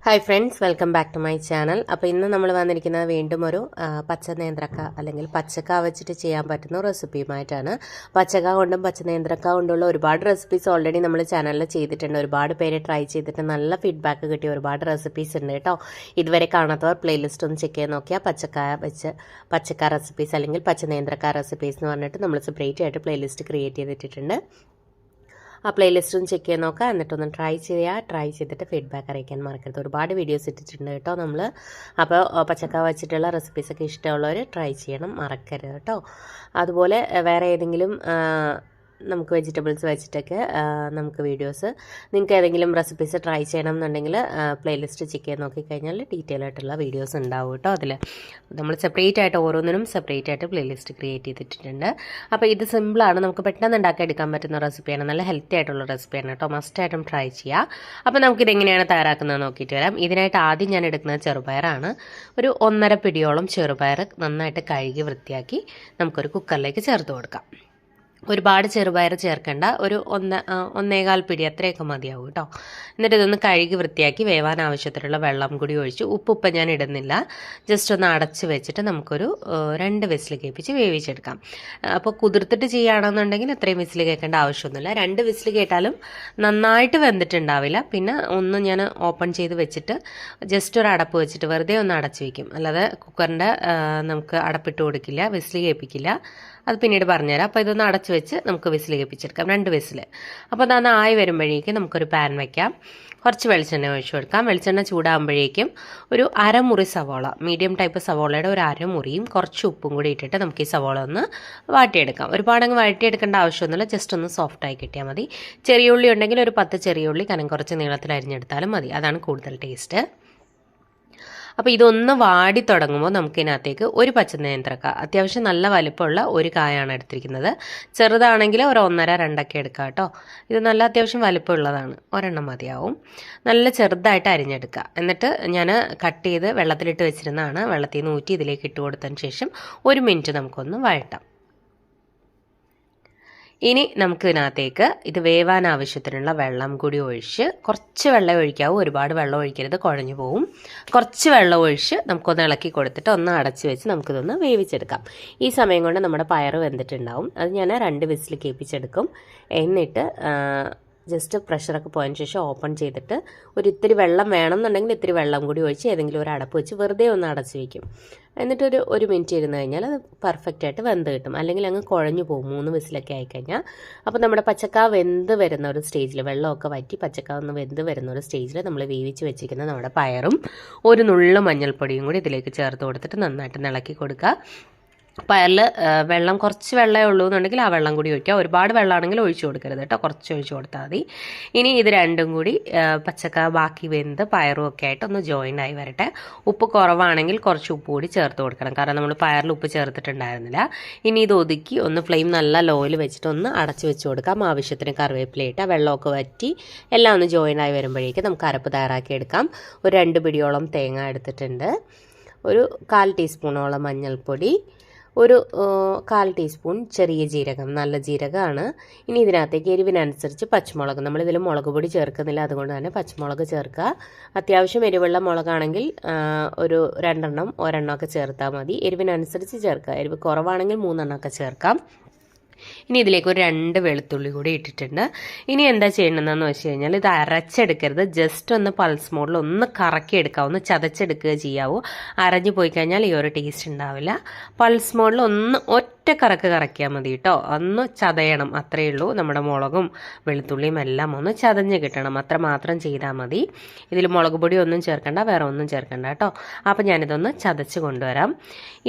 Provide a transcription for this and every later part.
Hi friends, welcome back to my channel. അപ്പോൾ ഇന്ന് നമ്മൾ വന്നിരിക്കുന്നത് വീണ്ടും ഒരു പച്ച നേന്ത്രക്ക അല്ലെങ്കിൽ പച്ചക്ക വെച്ചിട്ട് ചെയ്യാൻ പറ്റുന്ന റെസിപ്പിയുമായിട്ടാണ്. പച്ചക്ക കൊണ്ടും പച്ച നേന്ത്രക്ക കൊണ്ടുള്ള ഒരുപാട് റെസിപ്പീസ് ഓൾറെഡി നമ്മൾ ചാനലിൽ ചെയ്തിട്ടുണ്ട്. ഒരുപാട് പേര് ട്രൈ ചെയ്തിട്ട് നല്ല ഫീഡ്ബാക്ക് കിട്ടിയ ഒരുപാട് റെസിപ്പീസ് ഉണ്ട് കേട്ടോ. ഇതുവരെ കാണാത്തവർ പ്ലേലിസ്റ്റ് ഒന്ന് ചെക്ക് ചെയ്ത് നോക്കിയാൽ പച്ചക്ക റെസിപ്പീസ് അല്ലെങ്കിൽ പച്ച നേന്ത്രക്ക റെസിപ്പീസ് എന്ന് പറഞ്ഞിട്ട് നമ്മൾ സെപ്പറേറ്റ് ആയിട്ട് പ്ലേലിസ്റ്റ് ക്രിയേറ്റ് ചെയ്തിട്ടുണ്ട്. ആ പ്ലേലിസ്റ്റും ചെക്ക് ചെയ്ത് നോക്കുക, എന്നിട്ടൊന്ന് ട്രൈ ചെയ്തിട്ട് ഫീഡ്ബാക്ക് അറിയിക്കാൻ മറക്കരുത്. ഒരുപാട് വീഡിയോസ് ഇട്ടിട്ടുണ്ട് കേട്ടോ നമ്മൾ. അപ്പോൾ പച്ചക്ക വെച്ചിട്ടുള്ള റെസിപ്പീസൊക്കെ ഇഷ്ടമുള്ളവർ ട്രൈ ചെയ്യണം, മറക്കരുത് കേട്ടോ. അതുപോലെ വേറെ ഏതെങ്കിലും നമുക്ക് വെജിറ്റബിൾസ് വെച്ചിട്ടൊക്കെ നമുക്ക് വീഡിയോസ്, നിങ്ങൾക്ക് ഏതെങ്കിലും റെസിപ്പീസ് ട്രൈ ചെയ്യണം എന്നുണ്ടെങ്കിൽ പ്ലേലിസ്റ്റ് ചെക്ക് ചെയ്ത് നോക്കിക്കഴിഞ്ഞാൽ ഡീറ്റെയിൽ ആയിട്ടുള്ള വീഡിയോസ് ഉണ്ടാവും കേട്ടോ. അതിൽ നമ്മൾ സെപ്പറേറ്റ് ആയിട്ട് ഓരോന്നിനും സെപ്പറേറ്റ് ആയിട്ട് പ്ലേലിസ്റ്റ് ക്രിയേറ്റ് ചെയ്തിട്ടുണ്ട്. അപ്പോൾ ഇത് സിമ്പിളാണ്, നമുക്ക് പെട്ടെന്ന് ഉണ്ടാക്കിയെടുക്കാൻ പറ്റുന്ന റെസിപ്പിയാണ്. നല്ല ഹെൽത്തി ആയിട്ടുള്ള റെസിപ്പിയാണ് കേട്ടോ. മസ്റ്റായിട്ടും ട്രൈ ചെയ്യുക. അപ്പോൾ നമുക്കിതെങ്ങനെയാണ് തയ്യാറാക്കുന്നത് നോക്കിയിട്ട് വരാം. ഇതിനായിട്ട് ആദ്യം ഞാൻ എടുക്കുന്നത് ചെറുപയറാണ്. ഒരു 1.5 പിടിയോളം ചെറുപയർ നന്നായിട്ട് കഴുകി വൃത്തിയാക്കി നമുക്കൊരു കുക്കറിലേക്ക് ചേർത്ത് കൊടുക്കാം. ഒരുപാട് ചെറുപയർ ചേർക്കേണ്ട, ഒരു 1.25 പിടി അത്രയൊക്കെ മതിയാവും കേട്ടോ. എന്നിട്ട് ഇതൊന്ന് കഴുകി വൃത്തിയാക്കി വേവാൻ ആവശ്യത്തിലുള്ള വെള്ളം കൂടി ഒഴിച്ച്, ഉപ്പ് ഞാൻ ഇടുന്നില്ല, ജസ്റ്റ് ഒന്ന് അടച്ച് വെച്ചിട്ട് നമുക്കൊരു 2 വിസിൽ കേൾപ്പിച്ച് വേവിച്ചെടുക്കാം. അപ്പോൾ കുതിർത്തിട്ട് ചെയ്യുകയാണെന്നുണ്ടെങ്കിൽ ഇത്രയും വിസിൽ കേൾക്കേണ്ട ആവശ്യമൊന്നുമില്ല. 2 വിസിൽ കേട്ടാലും നന്നായിട്ട് വെന്തിട്ടുണ്ടാവില്ല. പിന്നെ ഒന്ന് ഞാൻ ഓപ്പൺ ചെയ്ത് വെച്ചിട്ട് ജസ്റ്റ് ഒരു അടപ്പ് വെച്ചിട്ട് വെറുതെ ഒന്ന് അടച്ച് വയ്ക്കും. അല്ലാതെ കുക്കറിൻ്റെ നമുക്ക് അടപ്പിട്ട് കൊടുക്കില്ല, വിസിൽ കേൾപ്പിക്കില്ല. അത് പിന്നീട് പറഞ്ഞുതരാം. അപ്പോൾ ഇതൊന്ന് അടച്ച് വെച്ച് നമുക്ക് വിസിൽ കേൾപ്പിച്ചെടുക്കാം, 2 വിസിൽ. അപ്പോൾ അതൊന്ന് ആയി വരുമ്പോഴേക്കും നമുക്കൊരു പാൻ വയ്ക്കാം. കുറച്ച് വെളിച്ചെണ്ണ ഒഴിച്ചു കൊടുക്കാം. വെളിച്ചെണ്ണ ചൂടാകുമ്പോഴേക്കും ഒരു അരമുറി സവോള, മീഡിയം ടൈപ്പ് സവോളയുടെ ഒരു അരമുറിയും കുറച്ച് ഉപ്പും കൂടി ഇട്ടിട്ട് നമുക്ക് ഈ സവോള ഒന്ന് വാട്ടിയെടുക്കാം. ഒരുപാടങ്ങ് വഴറ്റിയെടുക്കേണ്ട ആവശ്യമൊന്നുമില്ല, ജസ്റ്റ് ഒന്ന് സോഫ്റ്റായി കിട്ടിയാൽ മതി. ചെറിയ ഉള്ളി ഉണ്ടെങ്കിൽ ഒരു 10 ചെറിയ ഉള്ളി കനം കുറച്ച് നീളത്തിൽ അരിഞ്ഞെടുത്താലും മതി, അതാണ് കൂടുതൽ ടേസ്റ്റ്. അപ്പോൾ ഇതൊന്ന് വാടി തുടങ്ങുമ്പോൾ നമുക്കിതിനകത്തേക്ക് ഒരു പച്ച നേന്ത്രക്ക, അത്യാവശ്യം നല്ല വലിപ്പമുള്ള ഒരു കായാണ് എടുത്തിരിക്കുന്നത്. ചെറുതാണെങ്കിൽ ഒരു 1.5 2 എടുക്കുക കേട്ടോ. ഇത് നല്ല അത്യാവശ്യം വലിപ്പമുള്ളതാണ്, ഒരെണ്ണം മതിയാവും. നല്ല ചെറുതായിട്ട് അരിഞ്ഞെടുക്കുക. എന്നിട്ട് ഞാൻ കട്ട് ചെയ്ത് വെള്ളത്തിലിട്ട് വെച്ചിരുന്നതാണ്. വെള്ളത്തിൽ നിന്ന് ഊറ്റി ഇതിലേക്ക് ഇട്ട് കൊടുത്തതിന് ശേഷം 1 മിനിറ്റ് നമുക്കൊന്ന് വഴറ്റാം. ഇനി നമുക്ക് ഇതിനകത്തേക്ക് ഇത് വേവാൻ ആവശ്യത്തിനുള്ള വെള്ളം കൂടി ഒഴിച്ച്, കുറച്ച് വെള്ളം ഒഴിക്കാവൂ, ഒരുപാട് വെള്ളം ഒഴിക്കരുത്, കുഴഞ്ഞു പോവും. കുറച്ച് വെള്ളം ഒഴിച്ച് നമുക്കൊന്ന് ഇളക്കി കൊടുത്തിട്ട് ഒന്ന് അടച്ച് വെച്ച് നമുക്കിതൊന്ന് വേവിച്ചെടുക്കാം. ഈ സമയം കൊണ്ട് നമ്മുടെ പയർ വെന്തിട്ടുണ്ടാവും. അത് ഞാൻ 2 വിസിൽ കേൾപ്പിച്ചെടുക്കും. എന്നിട്ട് ജസ്റ്റ് പ്രഷറൊക്കെ പോയതിന് ശേഷം ഓപ്പൺ ചെയ്തിട്ട് ഇത്തിരി വെള്ളം വേണമെന്നുണ്ടെങ്കിൽ ഇത്തിരി വെള്ളം കൂടി ഒഴിച്ച് ഏതെങ്കിലും ഒരു അടപ്പ് വെച്ച് വെറുതെ ഒന്ന് അടച്ച് വയ്ക്കും. എന്നിട്ട് ഒരു മിനിറ്റ് ഇരുന്ന് കഴിഞ്ഞാൽ അത് പെർഫെക്റ്റ് ആയിട്ട് വെന്ത് കിട്ടും. അല്ലെങ്കിൽ അങ്ങ് കുഴഞ്ഞു പോകും 3 വിസിലൊക്കെ ആയിക്കഴിഞ്ഞാൽ. അപ്പോൾ നമ്മുടെ പച്ചക്ക വെന്ത് വരുന്ന ഒരു സ്റ്റേജിൽ, വെള്ളമൊക്കെ വറ്റി പച്ചക്ക ഒന്ന് വെന്ത് വരുന്ന ഒരു സ്റ്റേജിൽ നമ്മൾ വേവിച്ച് വെച്ചിരിക്കുന്ന നമ്മുടെ പയറും ഒരു നുള്ളു മഞ്ഞൾപ്പൊടിയും കൂടി ഇതിലേക്ക് ചേർത്ത് കൊടുത്തിട്ട് നന്നായിട്ട് ഇളക്കി കൊടുക്കുക. പയറിൽ കുറച്ച് വെള്ളമേ ഉള്ളൂ എന്നുണ്ടെങ്കിൽ ആ വെള്ളം കൂടി ഒഴിക്കുക. ഒരുപാട് വെള്ളമാണെങ്കിൽ ഒഴിച്ചു കൊടുക്കരുത് കേട്ടോ, കുറച്ച് ഒഴിച്ചു കൊടുത്താൽ മതി. ഇനി ഇത് രണ്ടും കൂടി പച്ചക്ക ബാക്കി വെന്ത് പയറും ഒക്കെ ആയിട്ട് ഒന്ന് ജോയിൻ ആയി വരട്ടെ. ഉപ്പ് കുറവാണെങ്കിൽ കുറച്ച് ഉപ്പ് കൂടി ചേർത്ത് കൊടുക്കണം, കാരണം നമ്മൾ പയറിൽ ഉപ്പ് ചേർത്തിട്ടുണ്ടായിരുന്നില്ല. ഇനി ഇത് ഒതുക്കി ഒന്ന് ഫ്ലെയിം നല്ല ലോയിൽ വെച്ചിട്ട് ഒന്ന് അടച്ച് വെച്ച് കൊടുക്കാം. ആവശ്യത്തിന് കറിവേപ്പിലയിട്ട് വെള്ളമൊക്കെ വറ്റി എല്ലാം ഒന്ന് ജോയിൻ ആയി വരുമ്പോഴേക്കും നമുക്ക് അരപ്പ് തയ്യാറാക്കി എടുക്കാം. ഒരു 2 പിടിയോളം തേങ്ങ എടുത്തിട്ടുണ്ട്, ഒരു 1/4 ടീസ്പൂണോളം മഞ്ഞൾപ്പൊടി, ഒരു 1/4 ടീസ്പൂൺ ചെറിയ ജീരകം, നല്ല ജീരകമാണ്. ഇനി ഇതിനകത്തേക്ക് എരിവിനനുസരിച്ച് പച്ചമുളക്, നമ്മളിതിൽ മുളക് പൊടി ചേർക്കുന്നില്ല, അതുകൊണ്ട് തന്നെ പച്ചമുളക് ചേർക്കുക. അത്യാവശ്യം എരിവുള്ള മുളകാണെങ്കിൽ ഒരു 2 ഒരെണ്ണമൊക്കെ ചേർത്താൽ മതി. എരിവിനനുസരിച്ച് ചേർക്കുക. എരിവ് കുറവാണെങ്കിൽ 3 ഒക്കെ ചേർക്കാം. ഇനി ഇതിലേക്ക് ഒരു 2 വെളുത്തുള്ളി കൂടി ഇട്ടിട്ടുണ്ട്. ഇനി എന്താ ചെയ്യണമെന്ന് വെച്ച് കഴിഞ്ഞാൽ ഇത് അരച്ചെടുക്കരുത്, ജസ്റ്റ് ഒന്ന് പൾസ് മോഡിൽ ഒന്ന് കറക്കിയെടുക്കുക, ഒന്ന് ചതച്ചെടുക്കുക ചെയ്യാവൂ. അരഞ്ഞു പോയി കഴിഞ്ഞാൽ ഈ ഒരു ടേസ്റ്റ് ഉണ്ടാവില്ല. പൾസ് മോഡിൽ ഒന്ന് ഒറ്റ കറക്കിയാൽ മതി കേട്ടോ. ഒന്ന് ചതയണം, അത്രയേ ഉള്ളൂ. നമ്മുടെ മുളകും വെളുത്തുള്ളിയും എല്ലാം ഒന്ന് ചതഞ്ഞ് കിട്ടണം, അത്ര മാത്രം ചെയ്താൽ മതി. ഇതിൽ മുളക് പൊടി ഒന്നും ചേർക്കണ്ട, വേറെ ഒന്നും ചേർക്കണ്ട കേട്ടോ. അപ്പോൾ ഞാനിതൊന്ന് ചതച്ച് കൊണ്ടുവരാം.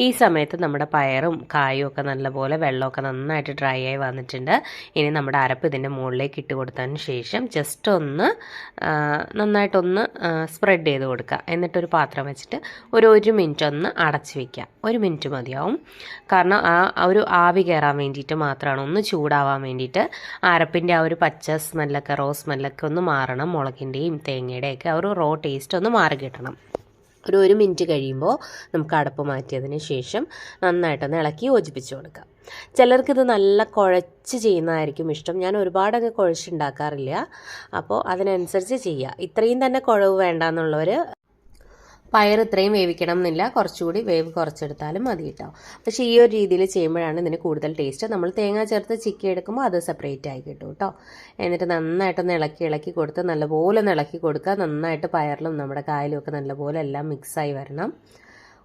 ഈ സമയത്ത് നമ്മുടെ പയറും കായും ഒക്കെ നല്ലപോലെ വെള്ളമൊക്കെ നന്നായിട്ട് ഡ്രൈ ആയി വന്നിട്ടുണ്ട്. ഇനി നമ്മുടെ അരപ്പ് ഇതിൻ്റെ മുകളിലേക്ക് ഇട്ട് കൊടുത്തതിന് ശേഷം ജസ്റ്റ് ഒന്ന് നന്നായിട്ടൊന്ന് സ്പ്രെഡ് ചെയ്ത് കൊടുക്കുക. എന്നിട്ടൊരു പാത്രം വെച്ചിട്ട് ഒരു 1 മിനിറ്റ് ഒന്ന് അടച്ച് വയ്ക്കുക. 1 മിനിറ്റ് മതിയാവും, കാരണം ഒരു ആവി കയറാൻ വേണ്ടിയിട്ട് മാത്രമാണ്, ഒന്ന് ചൂടാവാൻ വേണ്ടിയിട്ട്. അരപ്പിൻ്റെ ആ ഒരു പച്ച സ്മെല്ലൊക്കെ, റോ സ്മെല്ലൊക്കെ ഒന്ന് മാറണം. മുളകിൻ്റെയും തേങ്ങയുടെയൊക്കെ ആ ഒരു റോ ടേസ്റ്റ് ഒന്ന് മാറി കിട്ടണം. ഒരു മിനിറ്റ് കഴിയുമ്പോൾ നമുക്ക് അടപ്പ് മാറ്റിയതിന് ശേഷം നന്നായിട്ടൊന്ന് ഇളക്കി യോജിപ്പിച്ച് കൊടുക്കാം. ചിലർക്കിത് നല്ല കുഴച്ച് ചെയ്യുന്നതായിരിക്കും ഇഷ്ടം. ഞാൻ ഒരുപാടങ്ങ് കുഴച്ചുണ്ടാക്കാറില്ല. അപ്പോൾ അതിനനുസരിച്ച് ചെയ്യുക. ഇത്രയും തന്നെ കുഴവ് വേണ്ടാന്നുള്ളവർ പയർ ഇത്രയും വേവിക്കണം എന്നില്ല, കുറച്ചുകൂടി വേവ് കുറച്ചെടുത്താലും മതി കേട്ടോ. പക്ഷേ ഈ ഒരു രീതിയിൽ ചെയ്യുമ്പോഴാണ് ഇതിന് കൂടുതൽ ടേസ്റ്റ്. നമ്മൾ തേങ്ങ ചേർത്ത് ചിക്കി എടുക്കുമ്പോൾ അത് സെപ്പറേറ്റ് ആയി കിട്ടും കേട്ടോ. എന്നിട്ട് നന്നായിട്ടൊന്ന് ഇളക്കി കൊടുത്ത് നല്ലപോലെ ഒന്ന് ഇളക്കി കൊടുക്കുക. നന്നായിട്ട് പയറിലും നമ്മുടെ കായലും ഒക്കെ നല്ലപോലെ എല്ലാം മിക്സായി വരണം.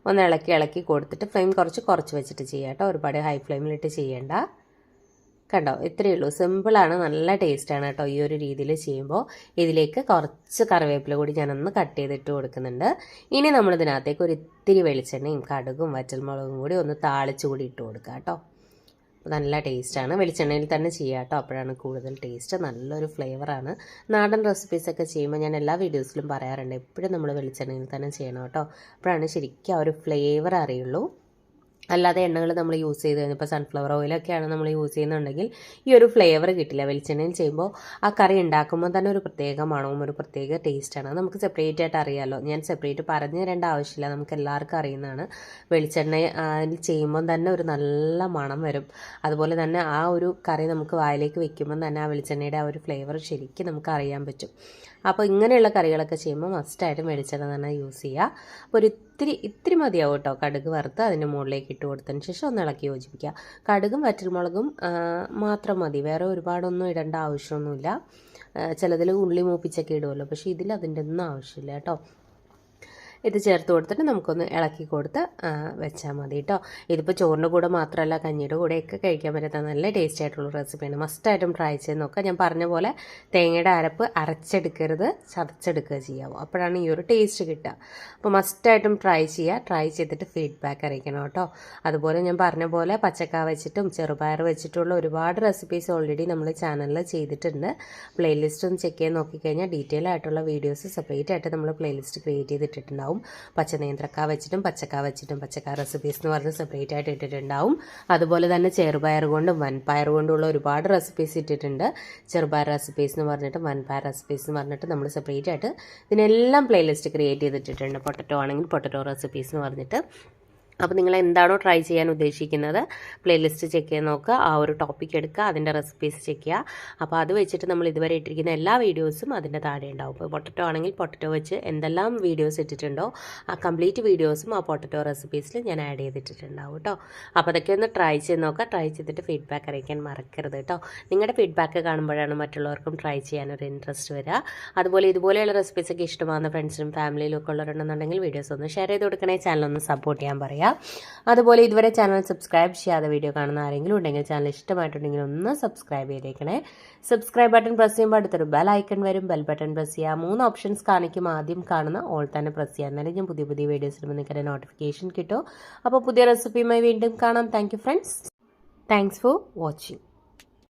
ഒന്ന് ഇളക്കി കൊടുത്തിട്ട് ഫ്ലെയിം കുറച്ച് വെച്ചിട്ട് ചെയ്യാം കേട്ടോ. ഒരുപാട് ഹൈ ഫ്ലെയിമിലിട്ട് ചെയ്യേണ്ട. കണ്ടോ, ഇത്രയേ ഉള്ളൂ. സിമ്പിളാണ്, നല്ല ടേസ്റ്റാണ് കേട്ടോ ഈ ഒരു രീതിയിൽ ചെയ്യുമ്പോൾ. ഇതിലേക്ക് കുറച്ച് കറിവേപ്പില കൂടി ഞാനൊന്ന് കട്ട് ചെയ്തിട്ട് കൊടുക്കുന്നുണ്ട്. ഇനി നമ്മളിതിനകത്തേക്ക് ഒരു ഇത്തിരി വെളിച്ചെണ്ണയും കടുകും വറ്റൽമുളകും കൂടി ഒന്ന് താളിച്ച് കൂടി ഇട്ട് കൊടുക്കുക കേട്ടോ. നല്ല ടേസ്റ്റാണ്. വെളിച്ചെണ്ണയിൽ തന്നെ ചെയ്യുക കേട്ടോ, അപ്പോഴാണ് കൂടുതൽ ടേസ്റ്റ്. നല്ലൊരു ഫ്ലേവറാണ്. നാടൻ റെസിപ്പീസൊക്കെ ചെയ്യുമ്പോൾ ഞാൻ എല്ലാ വീഡിയോസിലും പറയാറുണ്ട്, എപ്പോഴും നമ്മൾ വെളിച്ചെണ്ണയിൽ തന്നെ ചെയ്യണം കേട്ടോ. അപ്പോഴാണ് ശരിക്കും ആ ഒരു ഫ്ലേവർ അറിയുള്ളൂ. അല്ലാതെ എണ്ണകൾ നമ്മൾ യൂസ് ചെയ്ത് കഴിഞ്ഞാൽ ഇപ്പോൾ സൺഫ്ലവർ ഓയിലൊക്കെയാണ് നമ്മൾ യൂസ് ചെയ്യുന്നുണ്ടെങ്കിൽ ഈ ഒരു ഫ്ലേവർ കിട്ടില്ല. വെളിച്ചെണ്ണയിൽ ചെയ്യുമ്പോൾ ആ കറി ഉണ്ടാക്കുമ്പോൾ തന്നെ ഒരു പ്രത്യേക മണവും ഒരു പ്രത്യേക ടേസ്റ്റാണ്. നമുക്ക് സെപ്പറേറ്റ് ആയിട്ട് അറിയാമല്ലോ. ഞാൻ സെപ്പറേറ്റ് പറഞ്ഞു തരേണ്ട ആവശ്യമില്ല, നമുക്ക് എല്ലാവർക്കും അറിയുന്നതാണ്. വെളിച്ചെണ്ണയിൽ ചെയ്യുമ്പോൾ തന്നെ ഒരു നല്ല മണം വരും. അതുപോലെ തന്നെ ആ ഒരു കറി നമുക്ക് വായിലേക്ക് വെക്കുമ്പോൾ തന്നെ ആ വെളിച്ചെണ്ണയുടെ ആ ഒരു ഫ്ലേവർ ശരിക്കും നമുക്ക് അറിയാൻ പറ്റും. അപ്പോൾ ഇങ്ങനെയുള്ള കറികളൊക്കെ ചെയ്യുമ്പോൾ മസ്റ്റായിട്ടും വെളിച്ചെണ്ണ തന്നെ യൂസ് ചെയ്യുക. അപ്പോൾ ഒരു ഇത്തിരി മതിയാവും കേട്ടോ. കടുക് വറുത്ത് അതിൻ്റെ മുകളിലേക്ക് ഇട്ട് കൊടുത്തതിന് ശേഷം ഒന്ന് ഇളക്കി യോജിപ്പിക്കുക. കടുകും വറ്റൽമുളകും മാത്രം മതി, വേറെ ഒരുപാടൊന്നും ഇടേണ്ട ആവശ്യമൊന്നുമില്ല. ചിലതിൽ ഉള്ളി മൂപ്പിച്ചൊക്കെ ഇടുമല്ലോ, പക്ഷേ ഇതിൽ അതിൻ്റെ ഒന്നും ആവശ്യമില്ല കേട്ടോ. ഇത് ചേർത്ത് കൊടുത്തിട്ട് നമുക്കൊന്ന് ഇളക്കി കൊടുത്ത് വെച്ചാൽ മതി കേട്ടോ. ഇതിപ്പോൾ ചോറിൻ്റെ കൂടെ മാത്രമല്ല കഞ്ഞിയുടെ കൂടെയൊക്കെ കഴിക്കാൻ പറ്റുന്ന നല്ല ടേസ്റ്റ് ആയിട്ടുള്ള റെസിപ്പിയാണ്. മസ്റ്റായിട്ടും ട്രൈ ചെയ്ത് നോക്കുക. ഞാൻ പറഞ്ഞ പോലെ തേങ്ങയുടെ അരപ്പ് അരച്ചെടുക്കരുത്, ചതച്ചെടുക്കുക ചെയ്യാവൂ, അപ്പോഴാണ് ഈ ഒരു ടേസ്റ്റ് കിട്ടുക. അപ്പോൾ മസ്റ്റായിട്ടും ട്രൈ ചെയ്യുക. ട്രൈ ചെയ്തിട്ട് ഫീഡ്ബാക്ക് അറിയിക്കണം കേട്ടോ. അതുപോലെ ഞാൻ പറഞ്ഞ പോലെ പച്ചക്ക വെച്ചിട്ടും ചെറുപയർ വെച്ചിട്ടുള്ള ഒരുപാട് റെസിപ്പീസ് ഓൾറെഡി നമ്മൾ ചാനലിൽ ചെയ്തിട്ടുണ്ട്. പ്ലേലിസ്റ്റ് ഒന്ന് ചെക്ക് ചെയ്ത് നോക്കിക്കഴിഞ്ഞാൽ ഡീറ്റെയിൽ ആയിട്ടുള്ള വീഡിയോസ് സെപ്പറേറ്റ് ആയിട്ട് നമ്മൾ പ്ലേലിസ്റ്റ് ക്രിയേറ്റ് ചെയ്തിട്ടുണ്ടാവും. പച്ചനേന്ത്രക്ക വെച്ചിട്ടും പച്ചക്ക റെസിപ്പീസ് എന്ന് പറഞ്ഞ് സെപ്പറേറ്റ് ആയിട്ട് ഇട്ടിട്ടുണ്ടാവും. അതുപോലെ തന്നെ ചെറുപയർ കൊണ്ടും വൻപയർ കൊണ്ടുള്ള ഒരുപാട് റെസിപ്പീസ് ഇട്ടിട്ടുണ്ട്. ചെറുപയർ റെസിപ്പീസ് എന്ന് പറഞ്ഞിട്ട് വൻപയർ റെസിപ്പീസ് എന്ന് പറഞ്ഞിട്ട് നമ്മൾ സെപ്പറേറ്റ് ആയിട്ട് ഇതിനെല്ലാം പ്ലേലിസ്റ്റ് ക്രിയേറ്റ് ചെയ്തിട്ടിട്ടുണ്ട്. പൊട്ടറ്റോ ആണെങ്കിൽ പൊട്ടറ്റോ റെസിപ്പീസ് എന്ന് പറഞ്ഞിട്ട്. അപ്പോൾ നിങ്ങൾ എന്താണോ ട്രൈ ചെയ്യാൻ ഉദ്ദേശിക്കുന്നത് പ്ലേലിസ്റ്റ് ചെക്ക് ചെയ്ത് നോക്കുക, ആ ഒരു ടോപ്പിക് എടുക്കുക, അതിൻ്റെ റെസിപ്പീസ് ചെക്ക് ചെയ്യുക. അപ്പോൾ അത് വെച്ചിട്ട് നമ്മൾ ഇതുവരെ ഇട്ടിരിക്കുന്ന എല്ലാ വീഡിയോസും അതിൻ്റെ താഴെ ഉണ്ടാവും. ഇപ്പോൾ പൊട്ടറ്റോ ആണെങ്കിൽ പൊട്ടറ്റോ വെച്ച് എന്തെല്ലാം വീഡിയോസ് ഇട്ടിട്ടുണ്ടോ ആ കംപ്ലീറ്റ് വീഡിയോസും ആ പൊട്ടറ്റോ റെസിപ്പീസിൽ ഞാൻ ആഡ് ചെയ്തിട്ടുണ്ടാവും കേട്ടോ. അപ്പോൾ അതൊക്കെ ഒന്ന് ട്രൈ ചെയ്ത് നോക്കുക. ട്രൈ ചെയ്തിട്ട് ഫീഡ്ബാക്ക് അറിയിക്കാൻ മറക്കരുത് കേട്ടോ. നിങ്ങളുടെ ഫീഡ്ബാക്ക് കാണുമ്പോഴാണ് മറ്റുള്ളവർക്കും ട്രൈ ചെയ്യാനൊരു ഇൻട്രസ്റ്റ് വരിക. അതുപോലെ ഇതുപോലെയുള്ള റെസിപ്പീസൊക്കെ ഇഷ്ടമാകുന്ന ഫ്രണ്ട്സിനും ഫാമിലിയിലും ഒക്കെ ഉള്ളവരുണ്ടെന്നുണ്ടെങ്കിൽ വീഡിയോസ് ഒന്ന് ഷെയർ ചെയ്ത് കൊടുക്കണേ, ചാനലൊന്ന് സപ്പോർട്ട് ചെയ്യാൻ പറയാം. അതുപോലെ ഇതുവരെ ചാനൽ സബ്സ്ക്രൈബ് ചെയ്യാതെ വീഡിയോ കാണുന്ന ആരെങ്കിലും ഉണ്ടെങ്കിൽ ചാനൽ ഇഷ്ടമായിട്ടുണ്ടെങ്കിൽ ഒന്ന് സബ്സ്ക്രൈബ് ചെയ്തേക്കണേ. സബ്സ്ക്രൈബ് ബട്ടൺ പ്രസ് ചെയ്യുമ്പോൾ അടുത്തൊരു ബെൽ ഐക്കൺ വരും. ബെൽ ബട്ടൺ പ്രസ് ചെയ്യുക. 3 ഓപ്ഷൻസ് കാണിക്കും. ആദ്യം കാണുന്ന ഓൾ തന്നെ പ്രസ് ചെയ്യുക. എന്നാലും ഞാൻ പുതിയ വീഡിയോസ് ഇടുമ്പോൾ നിങ്ങൾക്ക് നോട്ടിഫിക്കേഷൻ കിട്ടും. അപ്പോൾ പുതിയ റെസിപ്പിയുമായി വീണ്ടും കാണാം. Thank you friends. Thanks for watching.